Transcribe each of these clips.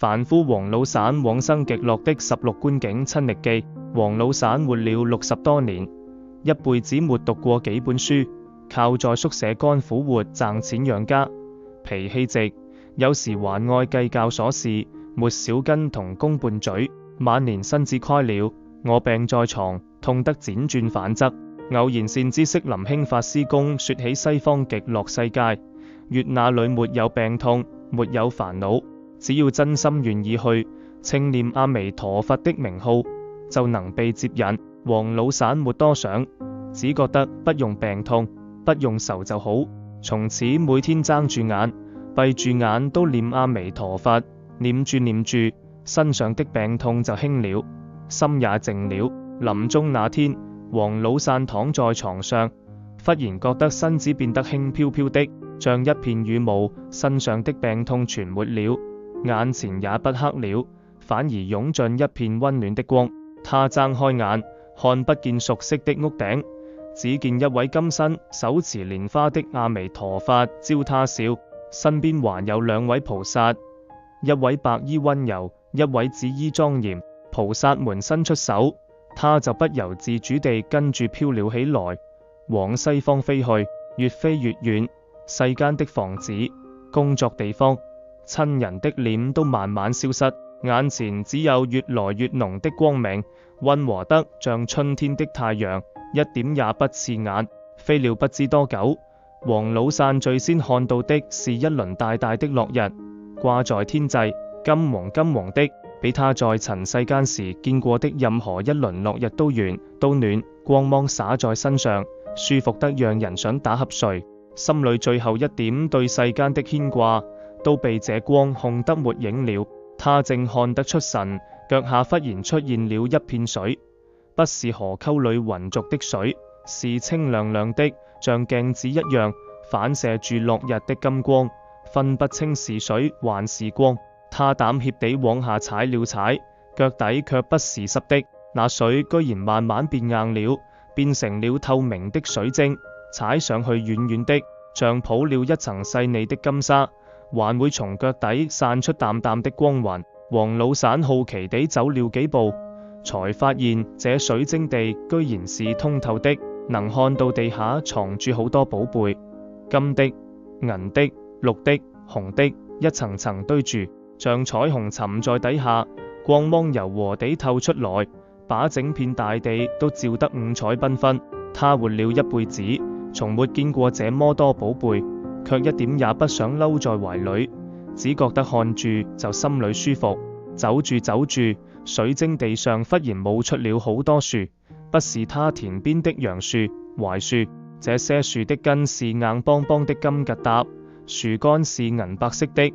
凡夫王老散往生極樂的16觀景親歷記。王老散活了60多年，一輩子沒讀過幾本書，靠在宿舍幹苦活賺錢養家，脾氣直，有時還愛計較瑣事，沒少跟同工拌嘴。晚年身子虧了，臥病在床，痛得輾轉反側。偶然善知識林興法師公說起西方極樂世界，月那裏沒有病痛，沒有煩惱，只要真心願意去，稱念阿彌陀佛的名號，就能被接引。王老散沒多想，只覺得不用病痛，不用愁就好。從此每天睜住眼閉住眼都念阿彌陀佛，念住念住，身上的病痛就輕了，心也靜了。臨終那天，王老散躺在床上，忽然覺得身子變得輕飄飄的，像一片羽毛，身上的病痛全沒了，眼前也不黑了，反而湧進一片溫暖的光。他睜開眼，看不見熟悉的屋頂，只見一位金身手持蓮花的阿彌陀佛招他笑，身邊還有2位菩薩，一位白衣溫柔，一位紫衣莊嚴。菩薩們伸出手，他就不由自主地跟住飄了起來，往西方飛去，越飛越遠。世間的房子、工作地方、親人的臉都慢慢消失，眼前只有越來越濃的光明，溫和得像春天的太陽，一點也不刺眼。飛了不知多久，王老散最先看到的是一輪大大的落日，掛在天際，金黃金黃的，比他在塵世間時見過的任何一輪落日都圓都暖，光芒灑在身上，舒服得讓人想打瞌睡。心裏最後一點對世間的牽掛都被這光控得沒影了。他正看得出神，腳下忽然出現了一片水，不是河溝裏渾濁的水，是清亮亮的，像鏡子一樣反射住落日的金光，分不清是水還是光。他膽怯地往下踩了踩，腳底卻不是濕的，那水居然慢慢變硬了，變成了透明的水晶，踩上去軟軟的，像鋪了一層細膩的金沙，還會從腳底散出淡淡的光暈。王老散好奇地走了幾步，才發現這水晶地居然是通透的，能看到地下藏住好多寶貝，金的、銀的、綠的、紅的，一層層堆住，像彩虹沉在底下，光芒柔和地透出來，把整片大地都照得五彩繽紛。他活了一輩子，從沒見過這麼多寶貝，卻一點也不想摟在懷裏，只覺得看住就心裏舒服。走住走住，水晶地上忽然冒出了好多樹，不是他田邊的楊樹、槐樹，這些樹的根是硬邦邦的金疙瘩，樹幹是銀白色的，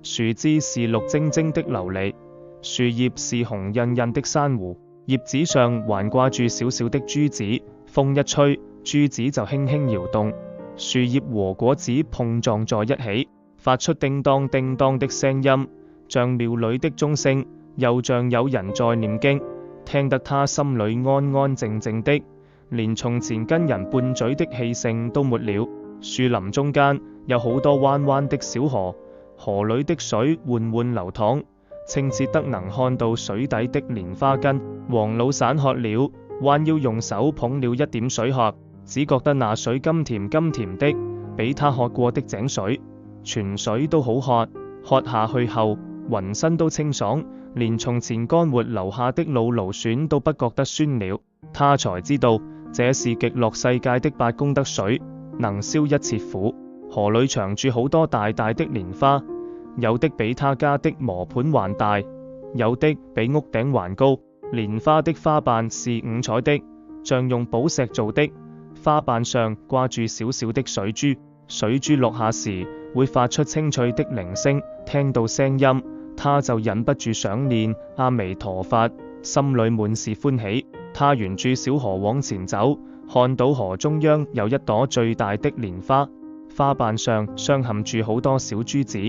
樹枝是綠晶晶的琉璃，樹葉是紅印印的珊瑚，葉子上還掛住小小的珠子，風一吹，珠子就輕輕搖動，樹葉和果子碰撞在一起，發出叮當叮當的聲音，像廟裏的鐘聲，又像有人在念經，聽得他心裏安安靜靜的，連從前跟人拌嘴的氣性都沒了。樹林中間有好多彎彎的小河，河裏的水緩緩流淌，清澈得能看到水底的蓮花根。王老散渴了，彎腰用手捧了一點水喝，只覺得那水甘甜甘甜的，比他喝過的井水、泉水都好喝。喝下去後，渾身都清爽，連從前乾活留下的老蘆筍都不覺得酸了。他才知道這是極樂世界的8功德水，能消一切苦。河裏長住好多大大的蓮花，有的比他家的磨盤還大，有的比屋頂還高。蓮花的花瓣是5彩的，像用寶石做的，花瓣上掛住小小的水珠，水珠落下時會發出清脆的鈴聲，聽到聲音他就忍不住想念阿彌陀佛，心裏滿是歡喜。他沿住小河往前走，看到河中央有一朵最大的蓮花，花瓣上鑲嵌住好多小珠子，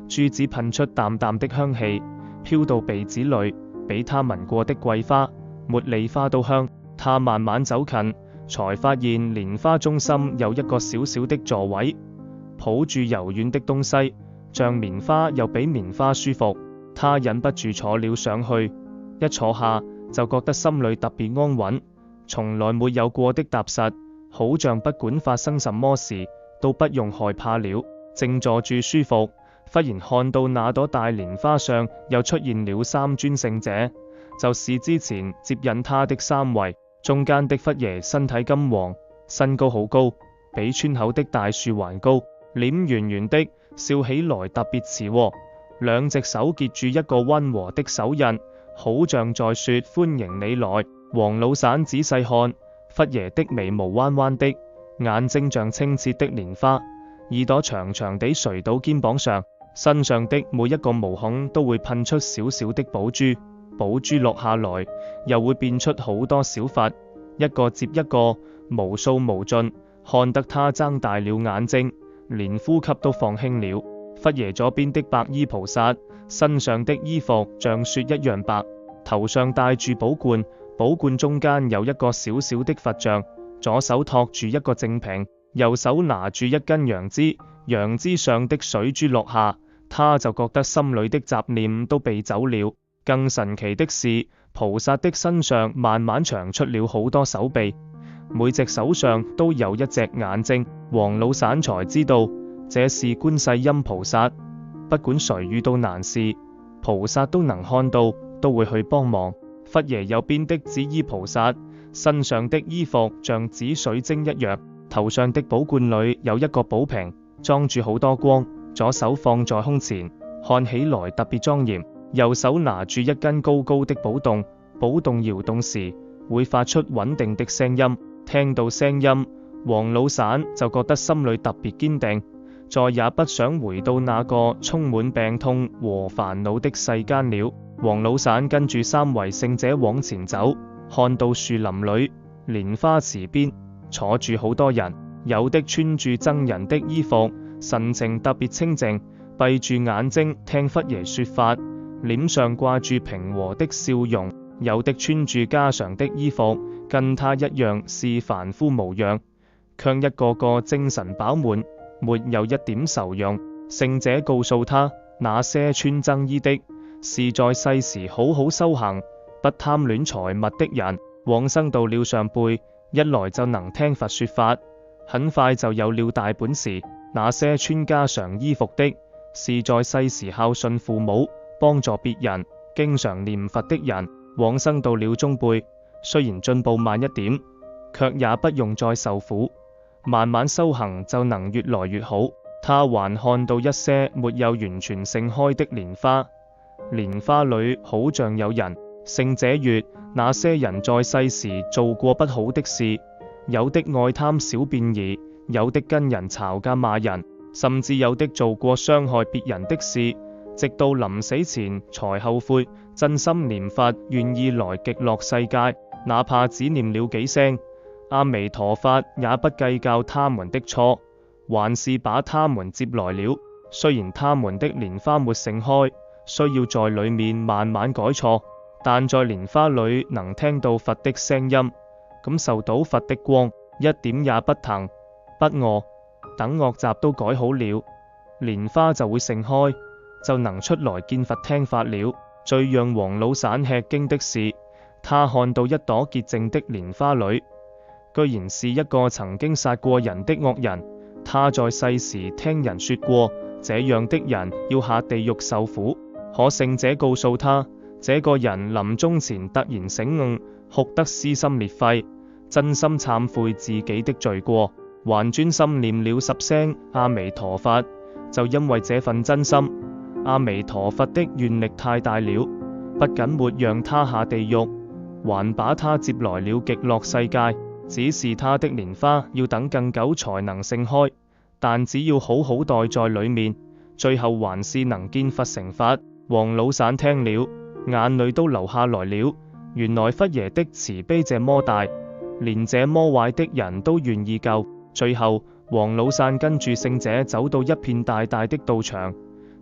珠子噴出淡淡的香氣，飄到鼻子裏，比他聞過的桂花、茉莉花都香。他慢慢走近，才發現蓮花中心有一個小小的座位，抱住柔軟的東西，像棉花又比棉花舒服。他忍不住坐了上去，一坐下就覺得心裏特別安穩，從來沒有過的踏實，好像不管發生什麼事都不用害怕了。正坐住舒服，忽然看到那朵大蓮花上又出現了三尊聖者，就是之前接引他的三位。中間的佛爺身體金黃，身高好高，比村口的大樹還高，臉圓圓的，笑起來特別慈和，兩隻手結住一個溫和的手印，好像在說歡迎你來。黃老散仔細看，佛爺的眉毛彎彎的，眼睛像清澈的蓮花，耳朵長長地垂到肩膀上，身上的每一個毛孔都會噴出小小的寶珠，寶珠落下來又會變出好多小佛，一個接一個，無數無盡，看得他睜大了眼睛，連呼吸都放輕了。佛爺左邊的白衣菩薩，身上的衣服像雪一樣白，頭上戴住寶冠，寶冠中間有一個小小的佛像，左手托住一個淨瓶，右手拿住一根楊枝，楊枝上的水珠落下，他就覺得心裏的雜念都避走了。更神奇的是，菩薩的身上慢慢長出了好多手臂，每隻手上都有一隻眼睛。黃老散才知道這是觀世音菩薩，不管誰遇到難事，菩薩都能看到，都會去幫忙。佛爺右邊的紫衣菩薩，身上的衣服像紫水晶一樣，頭上的寶冠裏有一個寶瓶，裝住好多光，左手放在胸前，看起來特別莊嚴，右手拿住一根高高的寶洞，寶洞搖動時會發出穩定的聲音，聽到聲音，黃老散就覺得心裏特別堅定，再也不想回到那個充滿病痛和煩惱的世間了。黃老散跟住三位聖者往前走，看到樹林裏蓮花池邊坐住好多人，有的穿住僧人的衣服，神情特別清靜，閉住眼睛聽佛爺說法，臉上掛住平和的笑容；有的穿住家常的衣服，跟他一樣是凡夫模樣，卻一個個精神飽滿，沒有一點愁容。聖者告訴他，那些穿僧衣的是在世時好好修行，不貪戀財物的人，往生到了上輩，一來就能聽佛說法，很快就有了大本事。那些穿家常衣服的是在世時孝順父母，幫助別人，經常念佛的人，往生到了中輩，雖然進步慢一點，卻也不用再受苦，慢慢修行就能越來越好。他還看到一些沒有完全盛開的蓮花，蓮花裏好像有人。聖者曰：那些人在世時做過不好的事，有的愛貪小便宜，有的跟人吵架罵人，甚至有的做過傷害別人的事，直到臨死前才後悔，真心念佛，願意來極樂世界，哪怕只念了幾聲阿彌陀佛，也不計較他們的錯，還是把他們接來了。雖然他們的蓮花沒盛開，需要在裏面慢慢改錯，但在蓮花裏能聽到佛的聲音，感受到佛的光，一點也不疼不餓，等惡習都改好了，蓮花就會盛開，就能出來見佛聽法了。最讓黃老散吃驚的是，他看到一朵潔淨的蓮花裏，居然是一個曾經殺過人的惡人。他在世時聽人說過，這樣的人要下地獄受苦，可聖者告訴他，這個人臨終前突然醒悟，哭得撕心裂肺，真心懺悔自己的罪過，還專心念了10聲阿彌陀佛。就因為這份真心，阿彌陀佛的願力太大了，不僅沒讓他下地獄，還把他接來了極樂世界。只是他的蓮花要等更久才能盛開，但只要好好待在裏面，最後還是能見佛成佛。黃老散聽了，眼淚都流下來了。原來佛爺的慈悲這麼大，連這麼壞的人都願意救。最後黃老散跟住聖者走到一片大大的道場，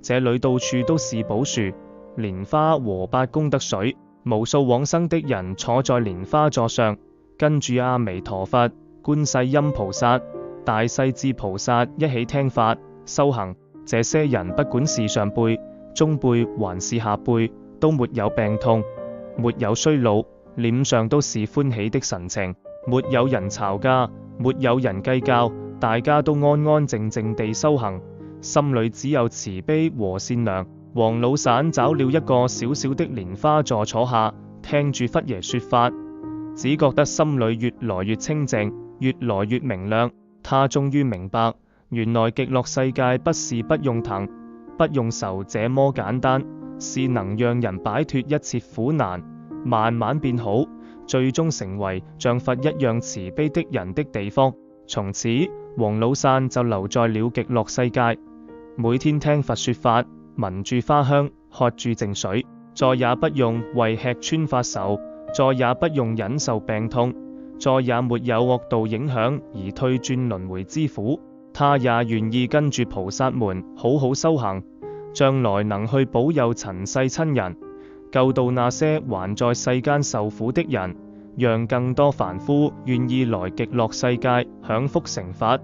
這裏到處都是寶樹、蓮花和8功德水，無數往生的人坐在蓮花座上，跟住阿彌陀佛、觀世音菩薩、大勢至菩薩一起聽法修行。這些人不管是上輩、中輩還是下輩，都沒有病痛，沒有衰老，臉上都是歡喜的神情，沒有人吵架，沒有人計較，大家都安安靜靜地修行，心裏只有慈悲和善良。黃老散找了一個小小的蓮花座坐下，聽住佛爺說法，只覺得心裏越來越清靜，越來越明亮。他終於明白，原來極樂世界不是不用疼、不用愁這麼簡單，是能讓人擺脫一切苦難，慢慢變好，最終成為像佛一樣慈悲的人的地方。從此，黃老散就留在了極樂世界，每天聽佛說法，聞住花香，喝住淨水，再也不用為吃穿發愁，再也不用忍受病痛，再也沒有惡道影響而退轉輪迴之苦。他也願意跟住菩薩們好好修行，將來能去保佑塵世親人，救度那些還在世間受苦的人，讓更多凡夫願意來極樂世界享福成佛。